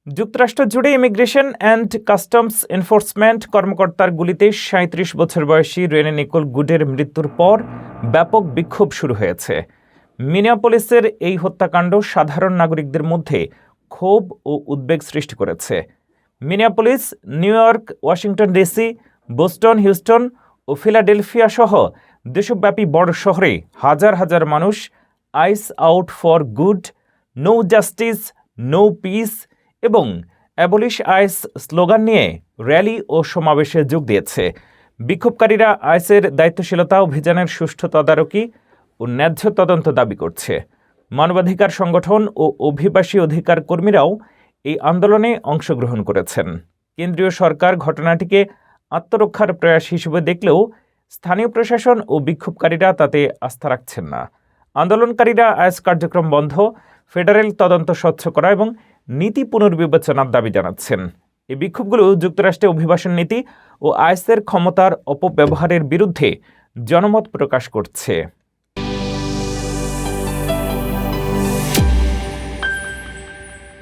যুক্তরাষ্ট্র জুড়ে immigration and customs enforcement কর্মকর্তার গুলিতে ৩৭ বছর বয়সী রেনে নিকোল গুডের মৃত্যুর পর ব্যাপক বিক্ষোভ শুরু হয়েছে। মিনিয়াপোলিসের এই হত্যাকাণ্ড সাধারণ নাগরিকদের মধ্যে ক্ষোভ ও উদ্বেগ সৃষ্টি করেছে। Minneapolis, New York, Washington DC, Boston, Houston ও ফিলাডেলফিয়া সহ দেশব্যাপী বড় শহরে হাজার হাজার মানুষ ICE out for good, no justice, no peace এবং অ্যাবলিশ আইস স্লোগান নিয়ে র্যালি ও সমাবেশে যোগ দিয়েছে। বিক্ষোভকারীরা আইসের দায়িত্বশীলতা, অভিযানের সুষ্ঠু তদারকি ও ন্যায্য তদন্ত দাবি করছে। মানবাধিকার সংগঠন ও অভিবাসী অধিকার কর্মীরাও এই আন্দোলনে অংশগ্রহণ করেছেন। কেন্দ্রীয় সরকার ঘটনাটিকে আত্মরক্ষার প্রয়াস হিসেবে দেখলেও স্থানীয় প্রশাসন ও বিক্ষোভকারীরা তাতে আস্থা রাখছেন না। আন্দোলনকারীরা আইস কার্যক্রম বন্ধ, ফেডারেল তদন্ত স্বচ্ছ করা এবং নীতি পুনর্বিবেচনার দাবি জানাচ্ছেন। এই বিক্ষোভগুলো যুক্তরাষ্ট্রে অভিবাসন নীতি ও আইসের ক্ষমতার অপব্যবহারের বিরুদ্ধে জনমত প্রকাশ করছে।